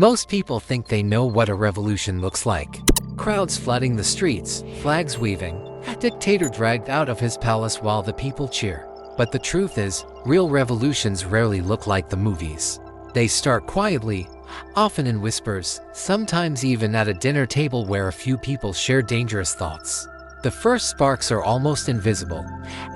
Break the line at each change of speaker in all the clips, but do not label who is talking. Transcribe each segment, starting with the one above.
Most people think they know what a revolution looks like. Crowds flooding the streets, flags waving, a dictator dragged out of his palace while the people cheer. But the truth is, real revolutions rarely look like the movies. They start quietly, often in whispers, sometimes even at a dinner table where a few people share dangerous thoughts. The first sparks are almost invisible,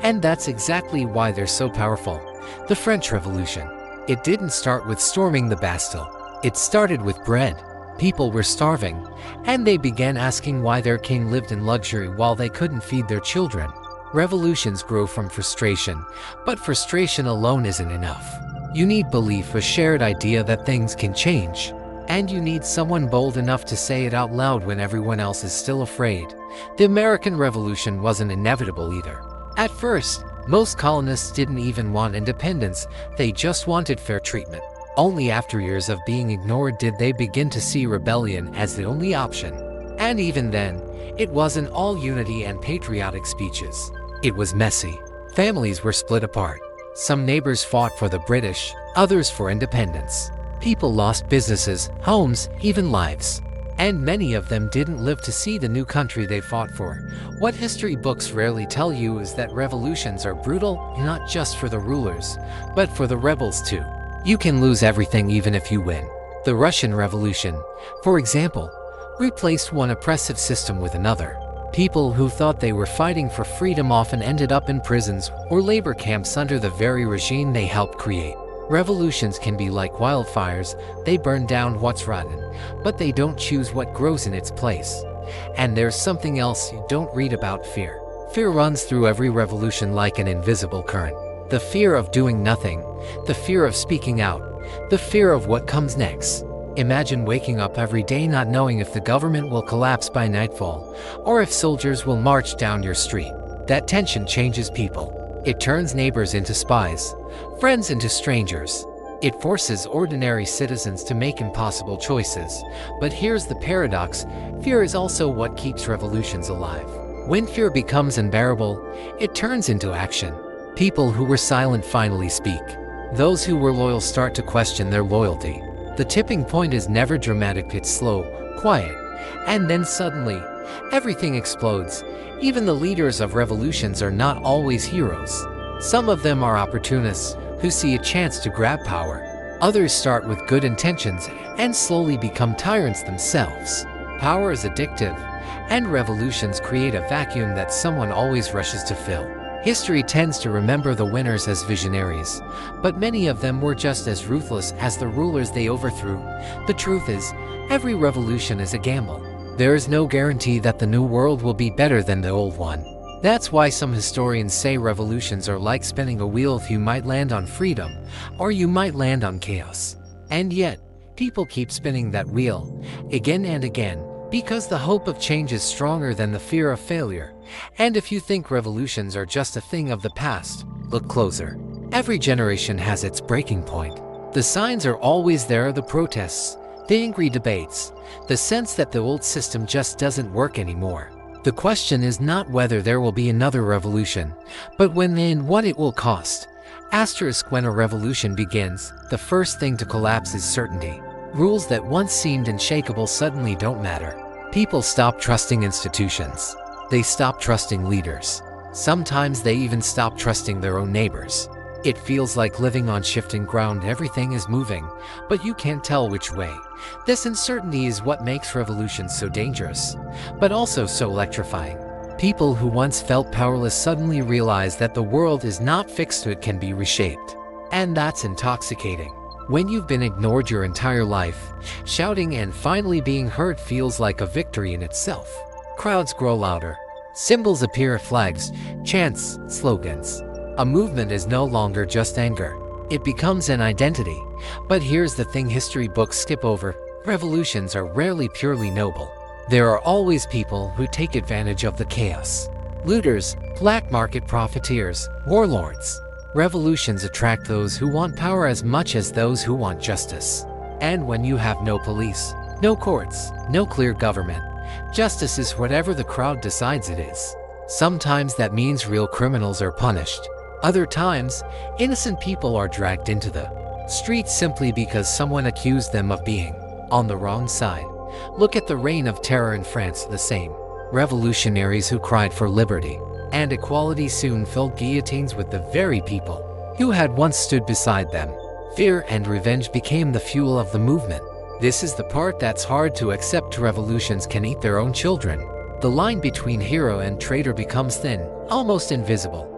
and that's exactly why they're so powerful. The French Revolution. It didn't start with storming the Bastille. It started with bread. People were starving, and they began asking why their king lived in luxury while they couldn't feed their children. Revolutions grow from frustration, but frustration alone isn't enough. You need belief, a shared idea that things can change. And you need someone bold enough to say it out loud when everyone else is still afraid. The American Revolution wasn't inevitable either. At first, most colonists didn't even want independence, they just wanted fair treatment. Only after years of being ignored did they begin to see rebellion as the only option. And even then, it wasn't all unity and patriotic speeches. It was messy. Families were split apart. Some neighbors fought for the British, others for independence. People lost businesses, homes, even lives. And many of them didn't live to see the new country they fought for. What history books rarely tell you is that revolutions are brutal, not just for the rulers, but for the rebels too. You can lose everything even if you win. The Russian Revolution, for example, replaced one oppressive system with another. People who thought they were fighting for freedom often ended up in prisons or labor camps under the very regime they helped create. Revolutions can be like wildfires, they burn down what's rotten, but they don't choose what grows in its place. And there's something else you don't read about: fear. Fear runs through every revolution like an invisible current. The fear of doing nothing, the fear of speaking out, the fear of what comes next. Imagine waking up every day not knowing if the government will collapse by nightfall, or if soldiers will march down your street. That tension changes people. It turns neighbors into spies, friends into strangers. It forces ordinary citizens to make impossible choices. But here's the paradox: fear is also what keeps revolutions alive. When fear becomes unbearable, it turns into action. People who were silent finally speak. Those who were loyal start to question their loyalty. The tipping point is never dramatic, it's slow, quiet, and then suddenly, everything explodes. Even the leaders of revolutions are not always heroes. Some of them are opportunists who see a chance to grab power. Others start with good intentions and slowly become tyrants themselves. Power is addictive, and revolutions create a vacuum that someone always rushes to fill. History tends to remember the winners as visionaries, but many of them were just as ruthless as the rulers they overthrew. The truth is, every revolution is a gamble. There is no guarantee that the new world will be better than the old one. That's why some historians say revolutions are like spinning a wheel. You might land on freedom, or you might land on chaos. And yet, people keep spinning that wheel, again and again, because the hope of change is stronger than the fear of failure. And if you think revolutions are just a thing of the past, look closer. Every generation has its breaking point. The signs are always there: the protests, the angry debates, the sense that the old system just doesn't work anymore. The question is not whether there will be another revolution, but when and what it will cost. When a revolution begins, the first thing to collapse is certainty. Rules that once seemed unshakable suddenly don't matter. People stop trusting institutions. They stop trusting leaders. Sometimes they even stop trusting their own neighbors. It feels like living on shifting ground. Everything is moving, but you can't tell which way. This uncertainty is what makes revolutions so dangerous, but also so electrifying. People who once felt powerless suddenly realize that the world is not fixed, it can be reshaped. And that's intoxicating. When you've been ignored your entire life, shouting and finally being heard feels like a victory in itself. Crowds grow louder. Symbols appear: flags, chants, slogans. A movement is no longer just anger. It becomes an identity. But here's the thing history books skip over: revolutions are rarely purely noble. There are always people who take advantage of the chaos. Looters, black market profiteers, warlords. Revolutions attract those who want power as much as those who want justice. And when you have no police, no courts, no clear government, justice is whatever the crowd decides it is. Sometimes that means real criminals are punished. Other times, innocent people are dragged into the streets simply because someone accused them of being on the wrong side. Look at the reign of terror in France, the same. Revolutionaries who cried for liberty and equality soon filled guillotines with the very people who had once stood beside them. Fear and revenge became the fuel of the movement. This is the part that's hard to accept. Revolutions can eat their own children. The line between hero and traitor becomes thin, almost invisible.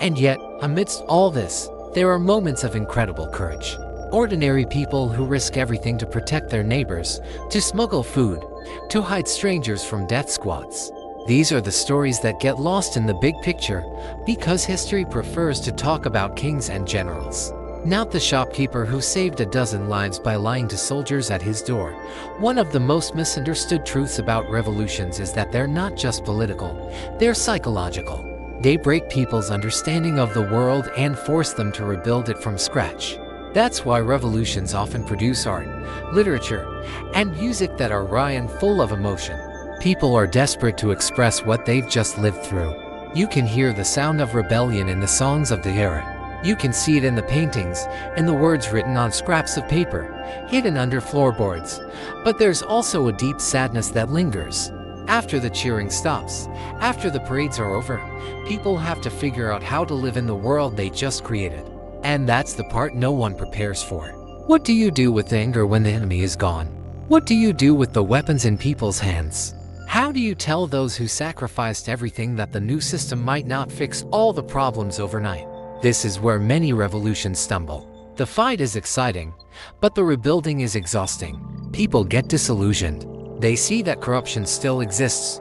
And yet, amidst all this, there are moments of incredible courage. Ordinary people who risk everything to protect their neighbors, to smuggle food, to hide strangers from death squads. These are the stories that get lost in the big picture because history prefers to talk about kings and generals. Not the shopkeeper who saved a dozen lives by lying to soldiers at his door. One of the most misunderstood truths about revolutions is that they're not just political, they're psychological. They break people's understanding of the world and force them to rebuild it from scratch. That's why revolutions often produce art, literature, and music that are raw and full of emotion. People are desperate to express what they've just lived through. You can hear the sound of rebellion in the songs of the era. You can see it in the paintings, in the words written on scraps of paper, hidden under floorboards. But there's also a deep sadness that lingers. After the cheering stops, after the parades are over, people have to figure out how to live in the world they just created. And that's the part no one prepares for. What do you do with anger when the enemy is gone? What do you do with the weapons in people's hands? How do you tell those who sacrificed everything that the new system might not fix all the problems overnight? This is where many revolutions stumble. The fight is exciting, but the rebuilding is exhausting. People get disillusioned. They see that corruption still exists,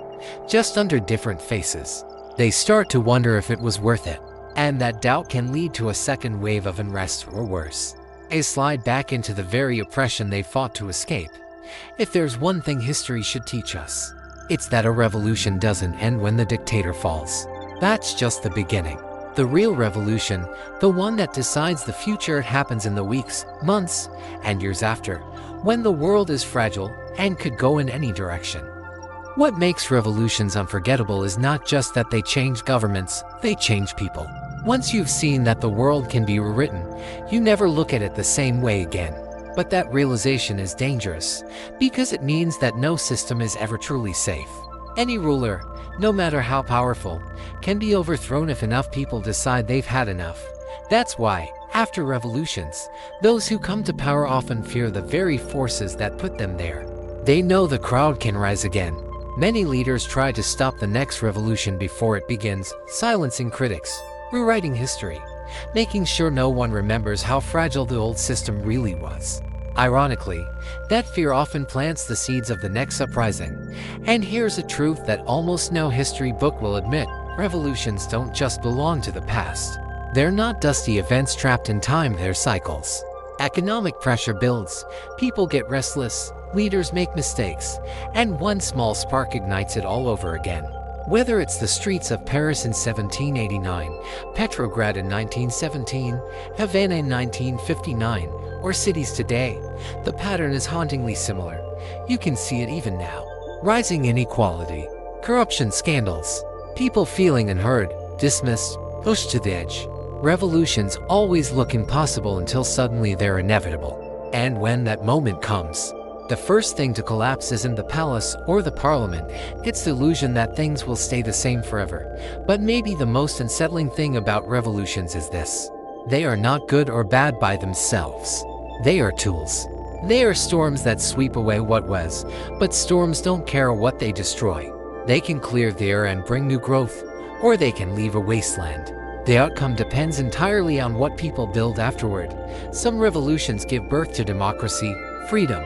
just under different faces. They start to wonder if it was worth it. And that doubt can lead to a second wave of unrest or worse. A slide back into the very oppression they fought to escape. If there's one thing history should teach us, it's that a revolution doesn't end when the dictator falls. That's just the beginning. The real revolution, the one that decides the future, happens in the weeks, months, and years after, when the world is fragile and could go in any direction. What makes revolutions unforgettable is not just that they change governments, they change people. Once you've seen that the world can be rewritten, you never look at it the same way again. But that realization is dangerous, because it means that no system is ever truly safe. Any ruler, no matter how powerful, can be overthrown if enough people decide they've had enough. That's why, after revolutions, those who come to power often fear the very forces that put them there. They know the crowd can rise again. Many leaders try to stop the next revolution before it begins, silencing critics, rewriting history, making sure no one remembers how fragile the old system really was. Ironically, that fear often plants the seeds of the next uprising. And here's a truth that almost no history book will admit: revolutions don't just belong to the past. They're not dusty events trapped in time, they're cycles. Economic pressure builds, people get restless, leaders make mistakes, and one small spark ignites it all over again. Whether it's the streets of Paris in 1789, Petrograd in 1917, Havana in 1959, or cities today, the pattern is hauntingly similar. You can see it even now. Rising inequality, corruption scandals, people feeling unheard, dismissed, pushed to the edge. Revolutions always look impossible until suddenly they're inevitable. And when that moment comes, the first thing to collapse isn't the palace or the parliament, it's the illusion that things will stay the same forever. But maybe the most unsettling thing about revolutions is this: they are not good or bad by themselves. They are tools. They are storms that sweep away what was, but storms don't care what they destroy. They can clear the air and bring new growth, or they can leave a wasteland. The outcome depends entirely on what people build afterward. Some revolutions give birth to democracy, freedom,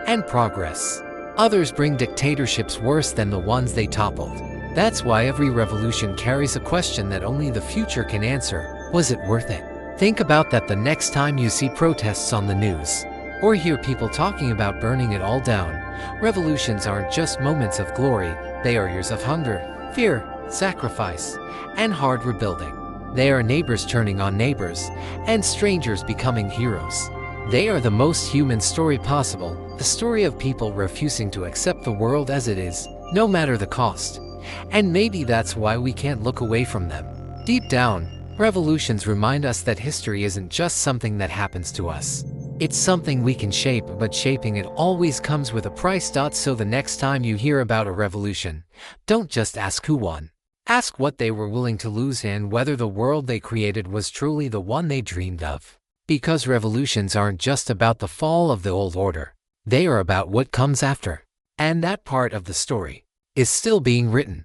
and progress. Others bring dictatorships worse than the ones they toppled. That's why every revolution carries a question that only the future can answer: was it worth it? Think about that the next time you see protests on the news, or hear people talking about burning it all down. Revolutions aren't just moments of glory, they are years of hunger, fear, sacrifice, and hard rebuilding. They are neighbors turning on neighbors, and strangers becoming heroes. They are the most human story possible, the story of people refusing to accept the world as it is, no matter the cost. And maybe that's why we can't look away from them. Deep down, revolutions remind us that history isn't just something that happens to us. It's something we can shape, but shaping it always comes with a price. So the next time you hear about a revolution, don't just ask who won. Ask what they were willing to lose and whether the world they created was truly the one they dreamed of. Because revolutions aren't just about the fall of the old order, they are about what comes after. And that part of the story is still being written.